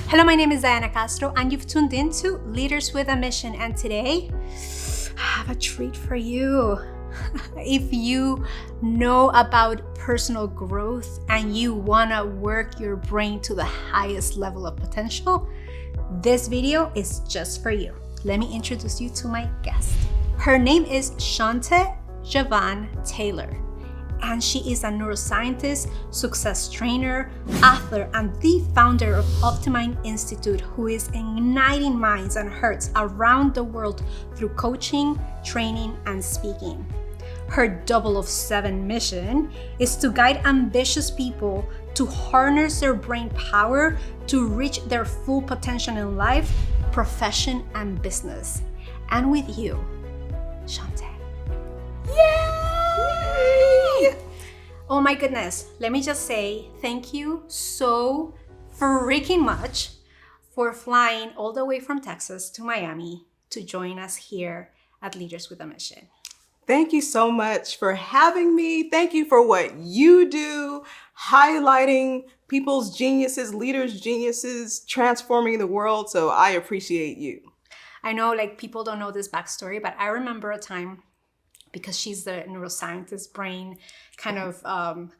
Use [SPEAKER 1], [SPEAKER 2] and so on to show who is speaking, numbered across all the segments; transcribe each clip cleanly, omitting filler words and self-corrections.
[SPEAKER 1] Hello, my name is Diana Castro, and you've tuned in to Leaders with a Mission. And today, I have a treat for you. If you know about personal growth and you want to work your brain to the highest level of potential, this video is just for you. Let me introduce you to my guest. Her name is Shonté Jovan Taylor, and she is a neuroscientist, success trainer, author, and the founder of OptiMind Institute, who is igniting minds and hearts around the world through coaching, training, and speaking. Her 007 mission is to guide ambitious people to harness their brain power to reach their full potential in life, profession, and business. And with you, Shonte. Yay! Oh my goodness, let me just say thank you so freaking much for flying all the way from Texas to Miami to join us here at Leaders with a Mission.
[SPEAKER 2] Thank you so much for having me. Thank you for what you do, highlighting people's geniuses, leaders' geniuses, transforming the world. So I appreciate you.
[SPEAKER 1] I know people don't know this backstory, but I remember a time, because she's the neuroscientist brain kind of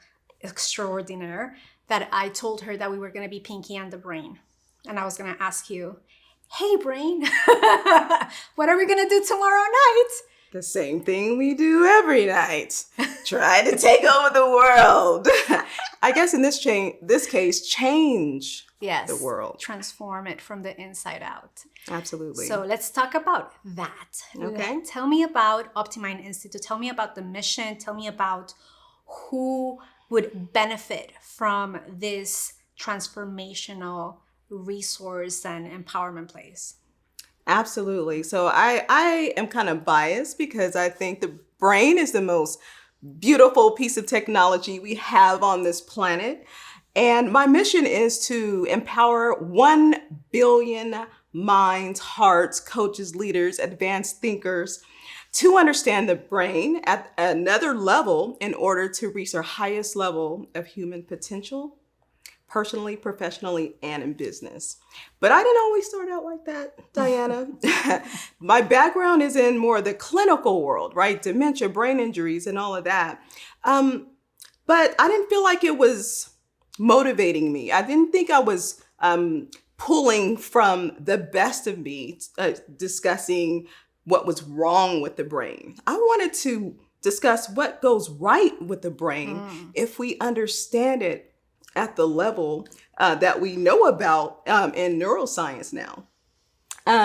[SPEAKER 1] extraordinaire, that I told her that we were going to be Pinky and the Brain. And I was going to ask you, hey brain, what are we going to do tomorrow night?
[SPEAKER 2] The same thing we do every night. Try to take over the world. I guess in this case, change the world.
[SPEAKER 1] Transform it from the inside out.
[SPEAKER 2] Absolutely.
[SPEAKER 1] So let's talk about that.
[SPEAKER 2] Okay.
[SPEAKER 1] Tell me about OptiMind Institute. Tell me about the mission. Tell me about who would benefit from this transformational resource and empowerment place.
[SPEAKER 2] Absolutely. So I am kind of biased because I think the brain is the most beautiful piece of technology we have on this planet. And my mission is to empower 1 billion minds, hearts, coaches, leaders, advanced thinkers to understand the brain at another level in order to reach their highest level of human potential, personally, professionally, and in business. But I didn't always start out like that, Diana. My background is in more the clinical world, right? Dementia, brain injuries, and all of that. But I didn't feel like it was motivating me. I didn't think I was pulling from the best of me, discussing what was wrong with the brain. I wanted to discuss what goes right with the brain if we understand it at the level that we know about in neuroscience now.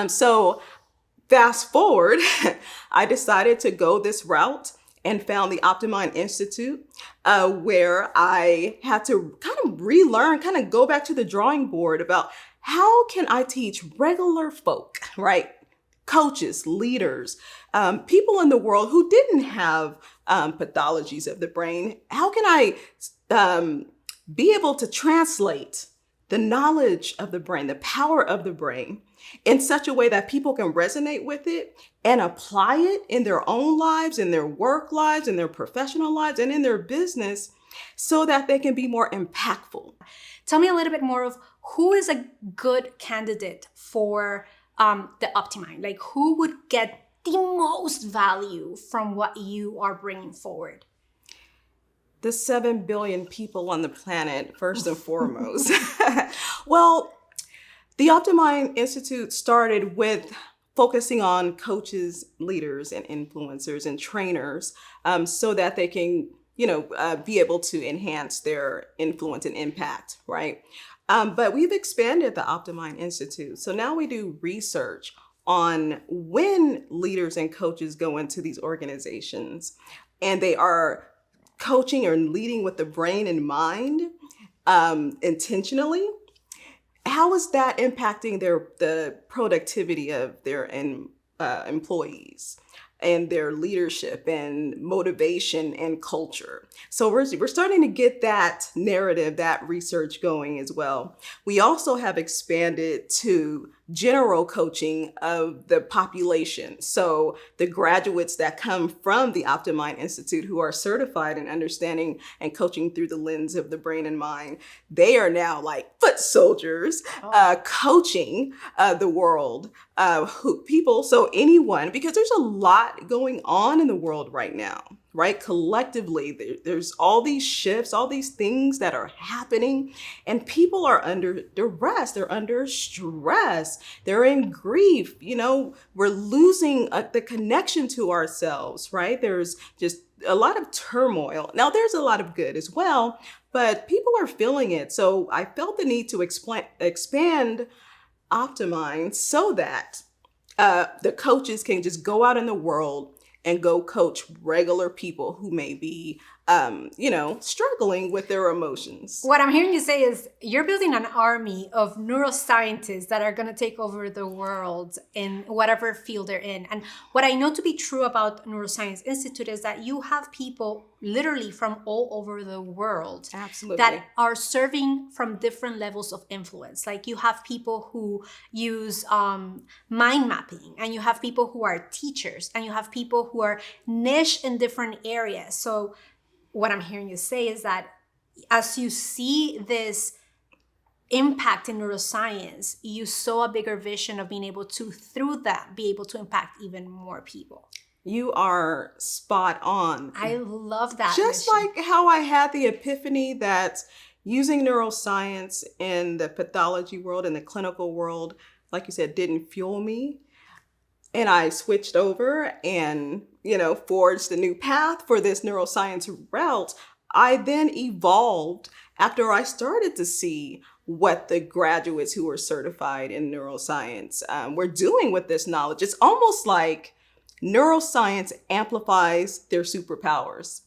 [SPEAKER 2] So fast forward, I decided to go this route and found the OptiMind Institute, where I had to kind of relearn, kind of go back to the drawing board about how can I teach regular folk, right? Coaches, leaders, people in the world who didn't have pathologies of the brain. How can I be able to translate the knowledge of the brain, the power of the brain, in such a way that people can resonate with it and apply it in their own lives, in their work lives, in their professional lives, and in their business, so that they can be more impactful.
[SPEAKER 1] Tell me a little bit more of who is a good candidate for the OptiMind. Like, who would get the most value from what you are bringing forward?
[SPEAKER 2] The 7 billion people on the planet, first and foremost. Well, the OptiMind Institute started with focusing on coaches, leaders, and influencers and trainers, so that they can, be able to enhance their influence and impact, right? But we've expanded the OptiMind Institute. So now we do research on when leaders and coaches go into these organizations and they are coaching or leading with the brain and mind intentionally. How is that impacting the productivity of their employees and their leadership and motivation and culture? So we're starting to get that narrative, that research going as well. We also have expanded to general coaching of the population. So the graduates that come from the OptiMind Institute who are certified in understanding and coaching through the lens of the brain and mind, they are now like foot soldiers, coaching the world, so anyone, because there's a lot going on in the world right now. Right? Collectively, there's all these shifts, all these things that are happening, and people are under duress. They're under stress. They're in grief. We're losing the connection to ourselves, right? There's just a lot of turmoil. Now, there's a lot of good as well, but people are feeling it. So I felt the need to expand OptiMind so that the coaches can just go out in the world and go coach regular people who may be, struggling with their emotions.
[SPEAKER 1] What I'm hearing you say is you're building an army of neuroscientists that are going to take over the world in whatever field they're in. And what I know to be true about Neuroscience Institute is that you have people literally from all over the world.
[SPEAKER 2] Absolutely.
[SPEAKER 1] That are serving from different levels of influence. Like you have people who use mind mapping, and you have people who are teachers, and you have people who are niche in different areas. So what I'm hearing you say is that as you see this impact in neuroscience, you saw a bigger vision of being able to, through that, be able to impact even more people.
[SPEAKER 2] You are spot on.
[SPEAKER 1] I love that.
[SPEAKER 2] Just
[SPEAKER 1] mission.
[SPEAKER 2] like how I had the epiphany that using neuroscience in the pathology world and the clinical world, like you said, didn't fuel me. And I switched over and, forged a new path for this neuroscience route. I then evolved after I started to see what the graduates who were certified in neuroscience were doing with this knowledge. It's almost like neuroscience amplifies their superpowers.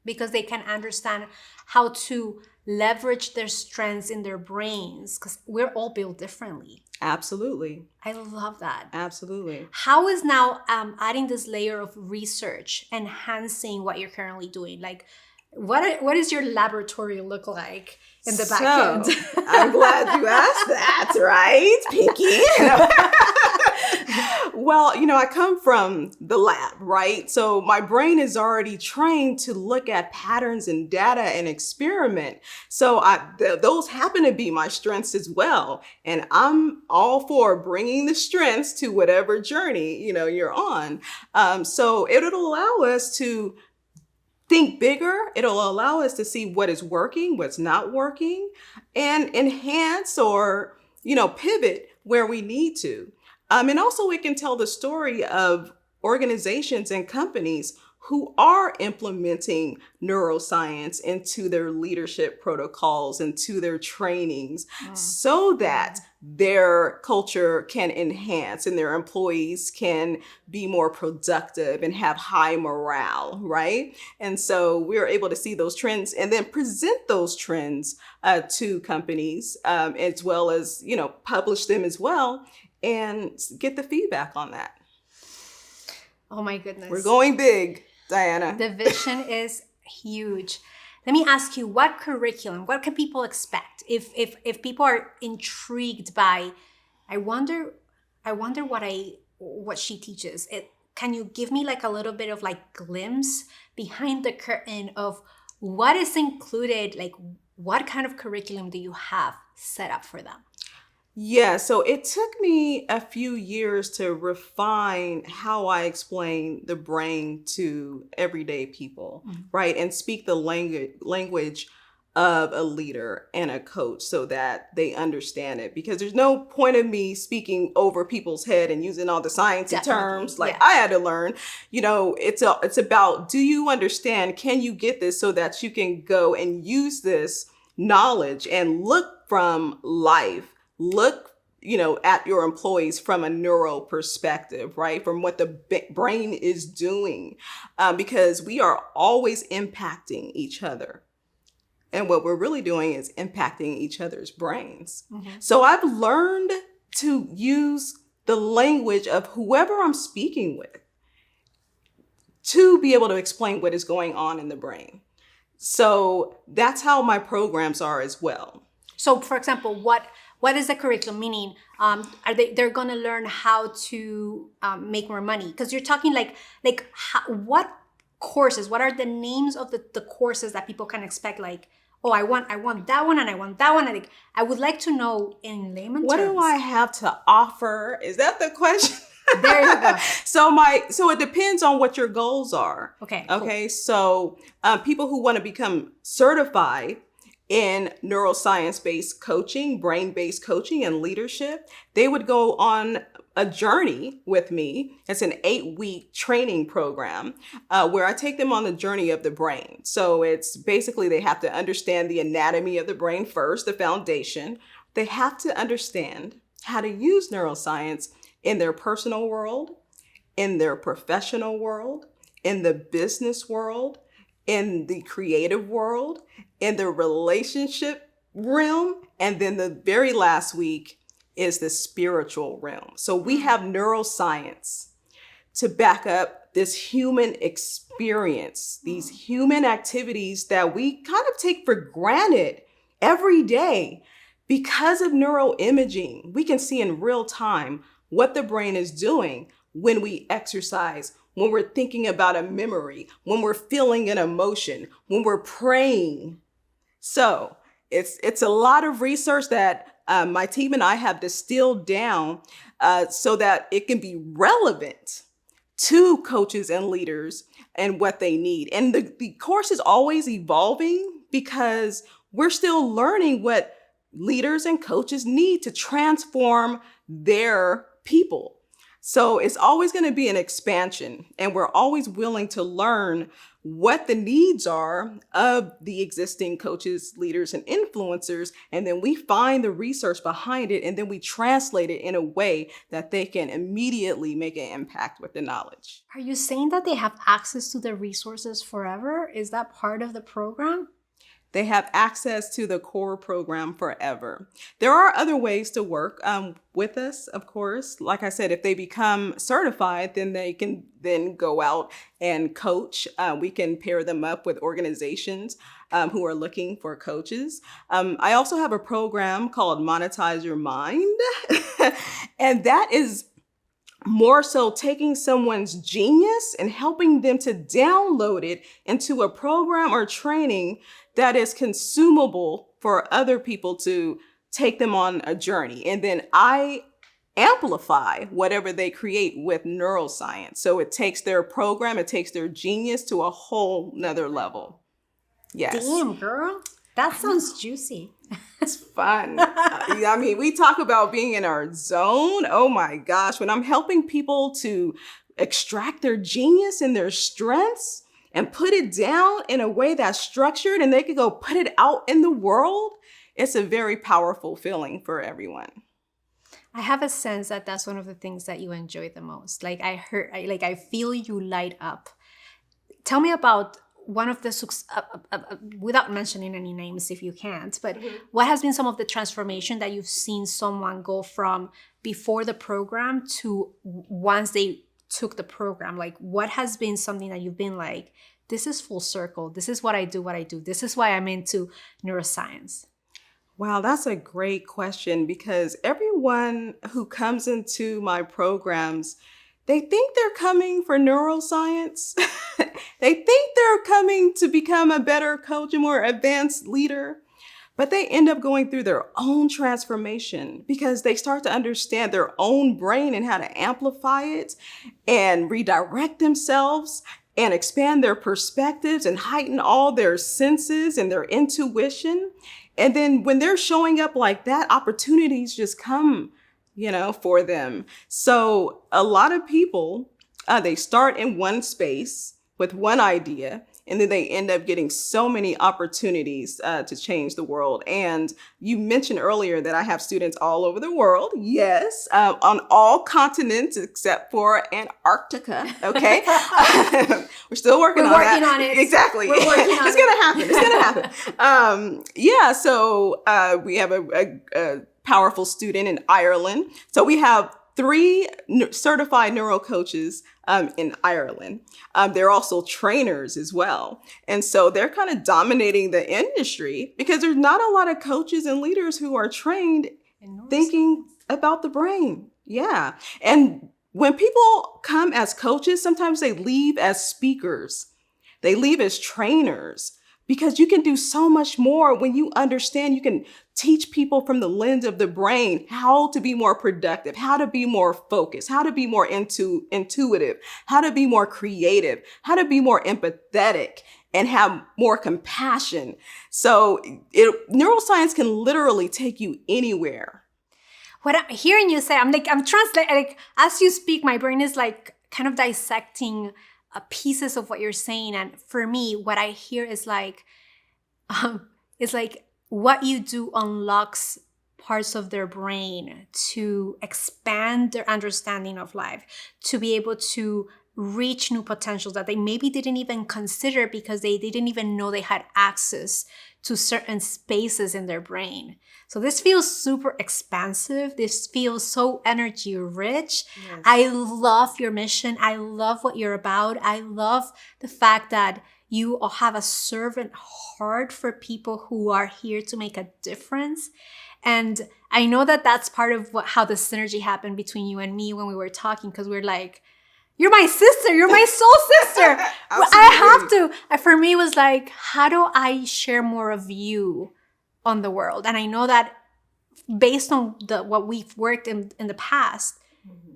[SPEAKER 1] Because they can understand how to leverage their strengths in their brains, because we're all built differently.
[SPEAKER 2] Absolutely.
[SPEAKER 1] I love that.
[SPEAKER 2] Absolutely.
[SPEAKER 1] How is now adding this layer of research enhancing what you're currently doing? Like, what does your laboratory look like in the back end?
[SPEAKER 2] I'm glad you asked that, right, Pinky? Well, I come from the lab, right? So my brain is already trained to look at patterns and data and experiment. So those happen to be my strengths as well. And I'm all for bringing the strengths to whatever journey, you're on. So it'll allow us to think bigger. It'll allow us to see what is working, what's not working, and enhance or, pivot where we need to. And also it can tell the story of organizations and companies who are implementing neuroscience into their leadership protocols and to their trainings so that their culture can enhance and their employees can be more productive and have high morale, right? And so we're able to see those trends and then present those trends to companies as well as, publish them as well and get the feedback on that.
[SPEAKER 1] Oh my goodness.
[SPEAKER 2] We're going big, Diana.
[SPEAKER 1] The vision is huge. Let me ask you, what curriculum, what can people expect? If people are intrigued by, I wonder what she teaches. Can you give me like a little bit of like glimpse behind the curtain of what is included? Like what kind of curriculum do you have set up for them?
[SPEAKER 2] Yeah, so it took me a few years to refine how I explain the brain to everyday people, right? And speak the language of a leader and a coach so that they understand it. Because there's no point of me speaking over people's head and using all the sciencey terms like I had to learn. It's about, do you understand? Can you get this so that you can go and use this knowledge and look from life? Look, at your employees from a neuro perspective, right? From what the brain is doing, because we are always impacting each other. And what we're really doing is impacting each other's brains. So I've learned to use the language of whoever I'm speaking with to be able to explain what is going on in the brain. So that's how my programs are as well.
[SPEAKER 1] So for example, what what is the curriculum? Meaning, they're going to learn how to make more money? Because you're talking what courses, what are the names of the courses that people can expect? Like, oh, I want that one and I want that one. And I would like to know in layman
[SPEAKER 2] what
[SPEAKER 1] terms.
[SPEAKER 2] do I have to offer? Is that the question?
[SPEAKER 1] There you go.
[SPEAKER 2] So it depends on what your goals are.
[SPEAKER 1] Okay.
[SPEAKER 2] Okay. Cool. So people who want to become certified in neuroscience-based coaching, brain-based coaching, and leadership, they would go on a journey with me. It's an 8-week training program where I take them on the journey of the brain. So it's basically they have to understand the anatomy of the brain first, the foundation. They have to understand how to use neuroscience in their personal world, in their professional world, in the business world, in the creative world, in the relationship realm, and then the very last week is the spiritual realm. So we have neuroscience to back up this human experience, these human activities that we kind of take for granted every day. Because of neuroimaging, we can see in real time what the brain is doing when we exercise, when we're thinking about a memory, when we're feeling an emotion, when we're praying. So it's a lot of research that my team and I have distilled down so that it can be relevant to coaches and leaders and what they need. And the course is always evolving because we're still learning what leaders and coaches need to transform their people. So it's always going to be an expansion, and we're always willing to learn what the needs are of the existing coaches, leaders, and influencers. And then we find the research behind it, and then we translate it in a way that they can immediately make an impact with the knowledge.
[SPEAKER 1] Are you saying that they have access to the resources forever? Is that part of the program?
[SPEAKER 2] They have access to the core program forever. There are other ways to work with us, of course. Like I said, if they become certified, then they can then go out and coach. We can pair them up with organizations who are looking for coaches. I also have a program called Monetize Your Mind. And that is more so taking someone's genius and helping them to download it into a program or training that is consumable for other people to take them on a journey. And then I amplify whatever they create with neuroscience. So it takes their program, it takes their genius to a whole nother level. Yes.
[SPEAKER 1] Damn, girl. That sounds juicy.
[SPEAKER 2] It's fun. I mean, we talk about being in our zone. Oh my gosh. When I'm helping people to extract their genius and their strengths and put it down in a way that's structured and they can go put it out in the world, it's a very powerful feeling for everyone.
[SPEAKER 1] I have a sense that that's one of the things that you enjoy the most. Like I feel you light up. Tell me about one of the, without mentioning any names if you can't, but what has been some of the transformation that you've seen someone go from before the program to once they took the program? Like, what has been something that you've been like, this is full circle. This is what I do. This is why I'm into neuroscience.
[SPEAKER 2] Wow, that's a great question, because everyone who comes into my programs, they think they're coming for neuroscience. They think they're coming to become a better coach, a more advanced leader, but they end up going through their own transformation because they start to understand their own brain and how to amplify it and redirect themselves and expand their perspectives and heighten all their senses and their intuition. And then when they're showing up like that, opportunities just come, for them. So a lot of people, they start in one space with one idea, and then they end up getting so many opportunities to change the world. And you mentioned earlier that I have students all over the world. Yes, on all continents except for Antarctica. Okay, we're still working on that.
[SPEAKER 1] We're working on it.
[SPEAKER 2] Exactly.
[SPEAKER 1] We're working on
[SPEAKER 2] it. It's gonna happen. So we have a powerful student in Ireland. So we have 3 certified neuro coaches in Ireland. They're also trainers as well. And so they're kind of dominating the industry because there's not a lot of coaches and leaders who are trained thinking about the brain. Yeah. And when people come as coaches, sometimes they leave as speakers. They leave as trainers because you can do so much more when you understand. You can teach people from the lens of the brain how to be more productive, how to be more focused, how to be more intuitive, how to be more creative, how to be more empathetic and have more compassion. So neuroscience can literally take you anywhere.
[SPEAKER 1] What I'm hearing you say, I'm translating, like, as you speak, my brain is like kind of dissecting pieces of what you're saying. And for me, what I hear is like what you do unlocks parts of their brain to expand their understanding of life, to be able to reach new potentials that they maybe didn't even consider because they didn't even know they had access to certain spaces in their brain. So this feels super expansive. This feels so energy rich. Yes. I love your mission. I love what you're about. I love the fact that you have a servant heart for people who are here to make a difference. And I know that that's part of how the synergy happened between you and me when we were talking, because we're like, you're my sister. You're my soul sister. I have to. For me, it was like, how do I share more of you on the world? And I know that based on what we've worked in the past,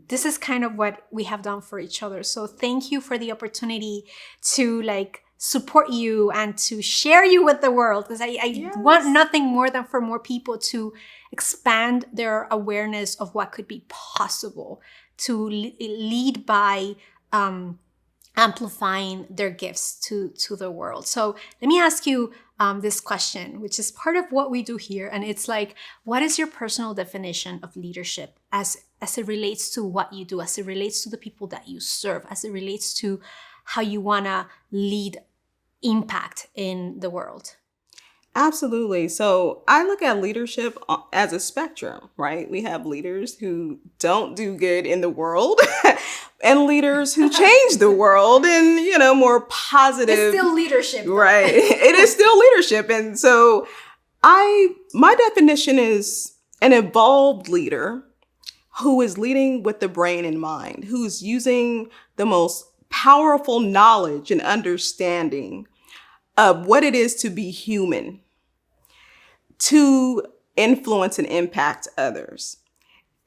[SPEAKER 1] this is kind of what we have done for each other. So thank you for the opportunity to like support you and to share you with the world, because I want nothing more than for more people to expand their awareness of what could be possible, to lead by amplifying their gifts to the world. So let me ask you this question, which is part of what we do here. And it's like, what is your personal definition of leadership as it relates to what you do, as it relates to the people that you serve, as it relates to how you want to lead impact in the world?
[SPEAKER 2] Absolutely. So I look at leadership as a spectrum, right? We have leaders who don't do good in the world and leaders who change the world in, more positive.
[SPEAKER 1] It's still leadership.
[SPEAKER 2] Right. It is still leadership. And so my definition is an evolved leader who is leading with the brain in mind, who's using the most powerful knowledge and understanding of what it is to be human, to influence and impact others.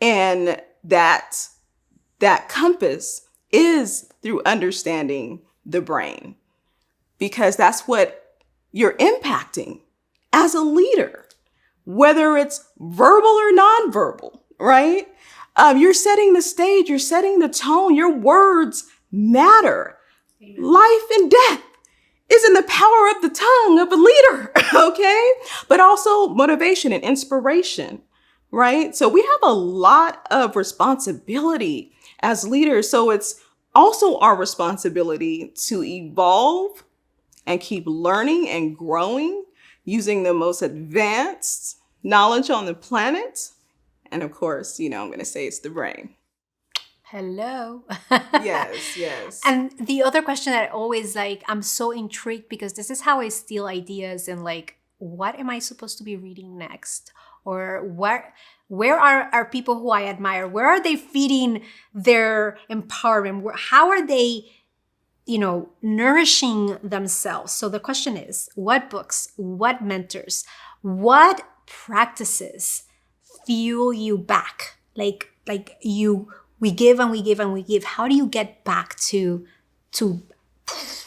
[SPEAKER 2] And that compass is through understanding the brain, because that's what you're impacting as a leader, whether it's verbal or nonverbal, right? You're setting the stage, you're setting the tone, your words matter. Amen. Life and death is in the power of the tongue of a leader, okay? But also motivation and inspiration, right? So we have a lot of responsibility as leaders. So it's also our responsibility to evolve and keep learning and growing using the most advanced knowledge on the planet. And of course, I'm going to say it's the brain.
[SPEAKER 1] Hello.
[SPEAKER 2] Yes.
[SPEAKER 1] And the other question that I always I'm so intrigued, because this is how I steal ideas and what am I supposed to be reading next? Or where are people who I admire? Where are they feeding their empowerment? How are they, nourishing themselves? So the question is, what books, what mentors, what practices fuel you back? We give and we give and we give. How do you get back to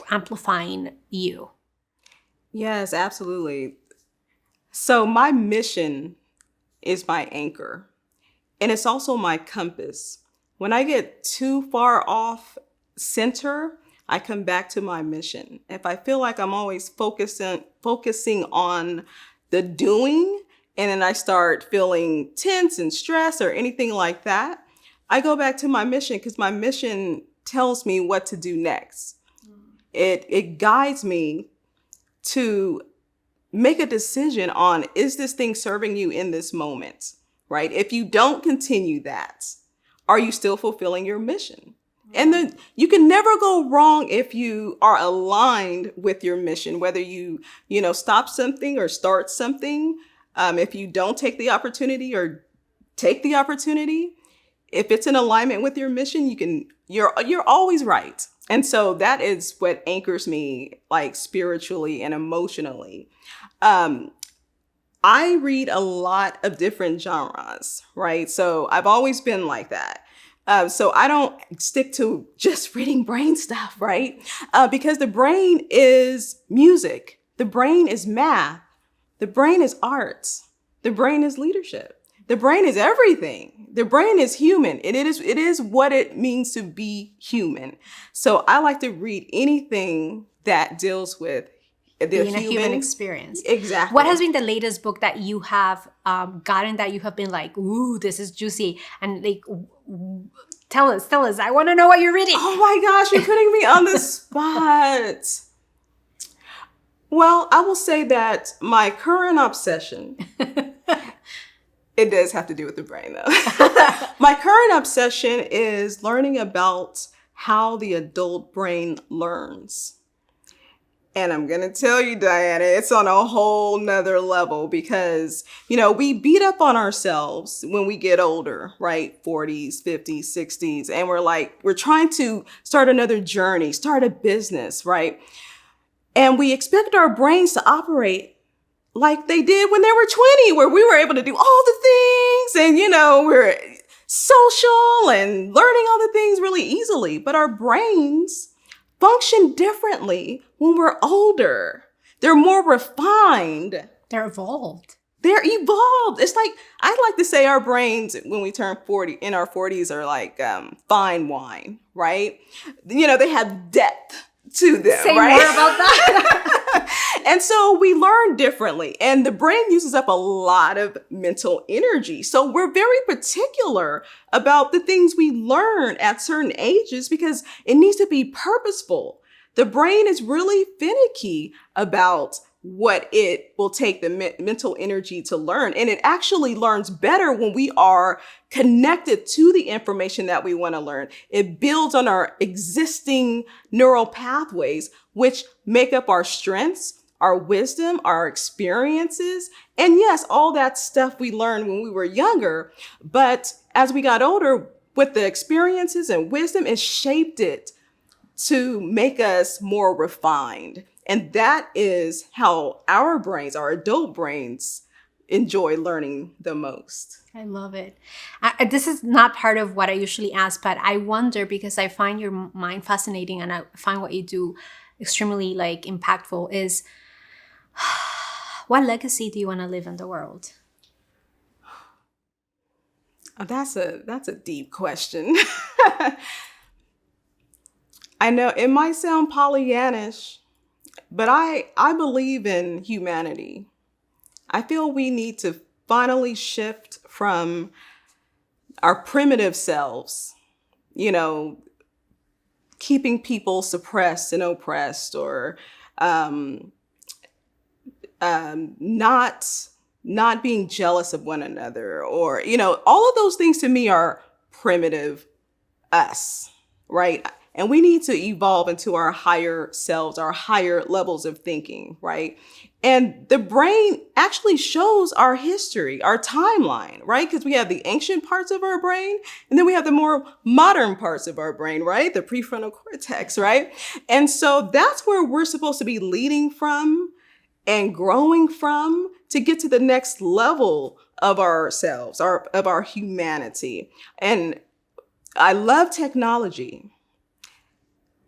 [SPEAKER 1] amplifying you?
[SPEAKER 2] Yes, absolutely. So my mission is my anchor, and it's also my compass. When I get too far off center, I come back to my mission. If I feel like I'm always focusing on the doing, and then I start feeling tense and stressed or anything like that, I go back to my mission, because my mission tells me what to do next. It guides me to make a decision on, is this thing serving you in this moment, right? If you don't continue that, are you still fulfilling your mission? And then you can never go wrong if you are aligned with your mission, whether you stop something or start something. If you don't take the opportunity or take the opportunity. If it's in alignment with your mission, you're always right. And so that is what anchors me, like, spiritually and emotionally. I read a lot of different genres, right? So I've always been like that. So I don't stick to just reading brain stuff, right? Because the brain is music. The brain is math. The brain is arts. The brain is leadership. The brain is everything. The brain is human. It is what it means to be human. So I like to read anything that deals with
[SPEAKER 1] being a human experience.
[SPEAKER 2] Exactly.
[SPEAKER 1] What has been the latest book that you have gotten that you have been like, ooh, this is juicy? And like, tell us. I want to know what you're reading.
[SPEAKER 2] Oh my gosh, you're putting me on the spot. Well, I will say that my current obsession, it does have to do with the brain though. My current obsession is learning about how the adult brain learns. And I'm going to tell you, Diana, it's on a whole nother level because, we beat up on ourselves when we get older, right? 40s, 50s, 60s. And we're trying to start another journey, start a business, right? And we expect our brains to operate like they did when they were 20, where we were able to do all the things and, we're social and learning all the things really easily. But our brains function differently when we're older. They're more refined.
[SPEAKER 1] They're evolved.
[SPEAKER 2] It's like, I'd like to say our brains, when we turn 40, in our 40s, are like fine wine, right? They have depth to them,
[SPEAKER 1] Say
[SPEAKER 2] right?
[SPEAKER 1] more about that.
[SPEAKER 2] And so we learn differently, and the brain uses up a lot of mental energy. So we're very particular about the things we learn at certain ages because it needs to be purposeful. The brain is really finicky about what it will take the mental energy to learn. And it actually learns better when we are connected to the information that we want to learn. It builds on our existing neural pathways, which make up our strengths, our wisdom, our experiences. And yes, all that stuff we learned when we were younger. But as we got older, with the experiences and wisdom, it shaped it to make us more refined. And that is how our brains, our adult brains, enjoy learning the most.
[SPEAKER 1] I love it. This is not part of what I usually ask, but I wonder because I find your mind fascinating and I find what you do extremely impactful is what legacy do you want to live in the world?
[SPEAKER 2] Oh, that's a deep question. I know it might sound Pollyannish, but I believe in humanity. I feel we need to finally shift from our primitive selves, keeping people suppressed and oppressed, or not being jealous of one another, or, all of those things to me are primitive us, right? And we need to evolve into our higher selves, our higher levels of thinking, right? And the brain actually shows our history, our timeline, right? Because we have the ancient parts of our brain, and then we have the more modern parts of our brain, right? The prefrontal cortex, right? And so that's where we're supposed to be leading from and growing from to get to the next level of ourselves, of our humanity. And I love technology.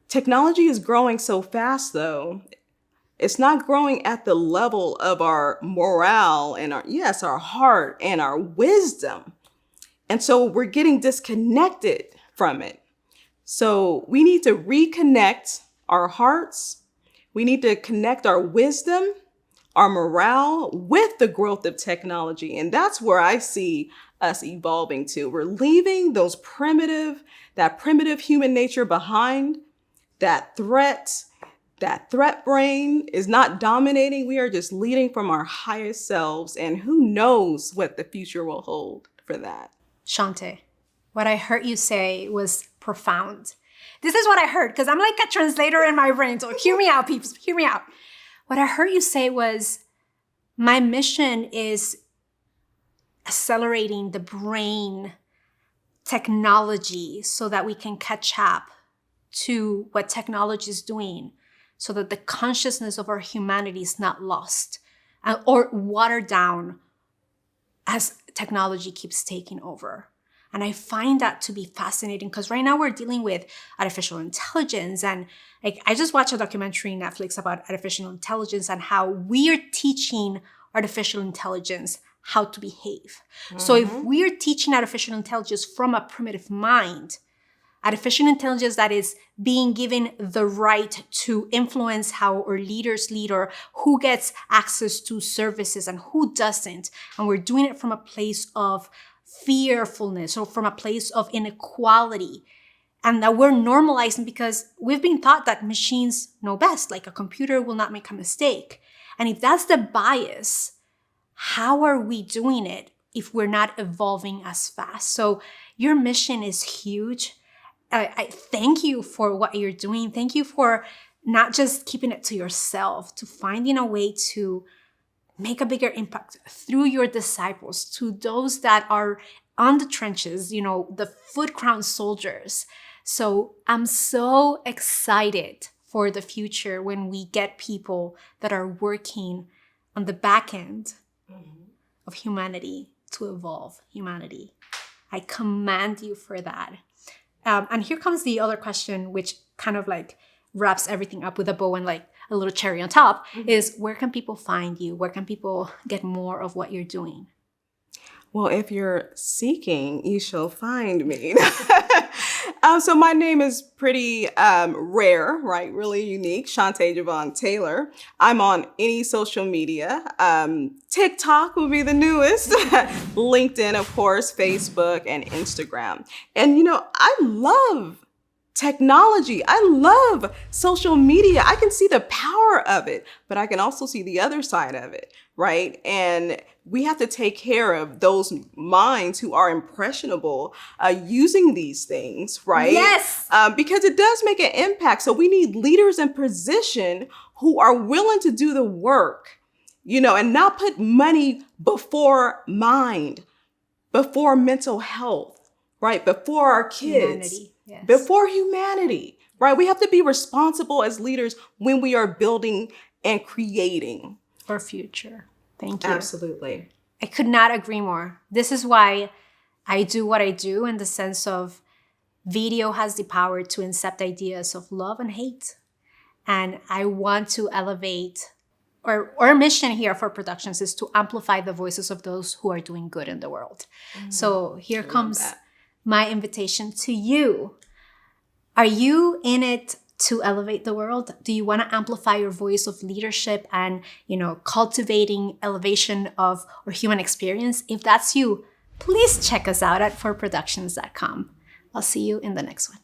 [SPEAKER 2] Technology is growing so fast, though. It's not growing at the level of our morale and our heart and our wisdom. And so we're getting disconnected from it. So we need to reconnect our hearts. We need to connect our wisdom, our morale with the growth of technology. And that's where I see us evolving to. We're leaving that primitive human nature behind. That threat brain is not dominating. We are just leading from our highest selves, and who knows what the future will hold for that.
[SPEAKER 1] Shonte, what I heard you say was profound. This is what I heard, because I'm like a translator in my brain, so hear me out, peeps, hear me out. What I heard you say was, my mission is accelerating the brain technology so that we can catch up to what technology is doing, so that the consciousness of our humanity is not lost or watered down as technology keeps taking over. And I find that to be fascinating because right now we're dealing with artificial intelligence. And like, I just watched a documentary on Netflix about artificial intelligence and how we are teaching artificial intelligence how to behave. So if we're teaching artificial intelligence from a primitive mind, artificial intelligence that is being given the right to influence how our leaders lead or who gets access to services and who doesn't. And we're doing it from a place of fearfulness or from a place of inequality. And that we're normalizing because we've been taught that machines know best, like a computer will not make a mistake. And if that's the bias, how are we doing it if we're not evolving as fast? So your mission is huge. I thank you for what you're doing. Thank you for not just keeping it to yourself, to finding a way to make a bigger impact through your disciples, to those that are on the trenches, the foot crown soldiers. So I'm so excited for the future when we get people that are working on the back end of humanity to evolve humanity. I commend you for that. And here comes the other question, which kind of like wraps everything up with a bow and like a little cherry on top, is where can people find you? Where can people get more of what you're doing?
[SPEAKER 2] Well, if you're seeking, you shall find me. So my name is pretty rare, right? Really unique. Shonté Jovan Taylor. I'm on any social media. TikTok will be the newest. LinkedIn, of course, Facebook, and Instagram. And, I love technology. I love social media. I can see the power of it, but I can also see the other side of it, right? And we have to take care of those minds who are impressionable using these things, right?
[SPEAKER 1] Yes.
[SPEAKER 2] Because it does make an impact. So we need leaders in position who are willing to do the work, and not put money before mind, before mental health, right? Before our kids.
[SPEAKER 1] Humanity. Yes.
[SPEAKER 2] Before humanity, right? We have to be responsible as leaders when we are building and creating
[SPEAKER 1] our future. Thank you.
[SPEAKER 2] Absolutely.
[SPEAKER 1] I could not agree more. This is why I do what I do, in the sense of video has the power to incept ideas of love and hate. And I want to elevate, or our mission here for Productions is to amplify the voices of those who are doing good in the world. So here comes my invitation to you. Are you in it to elevate the world? Do you want to amplify your voice of leadership and, cultivating elevation of our human experience? If that's you, please check us out at forproductions.com. I'll see you in the next one.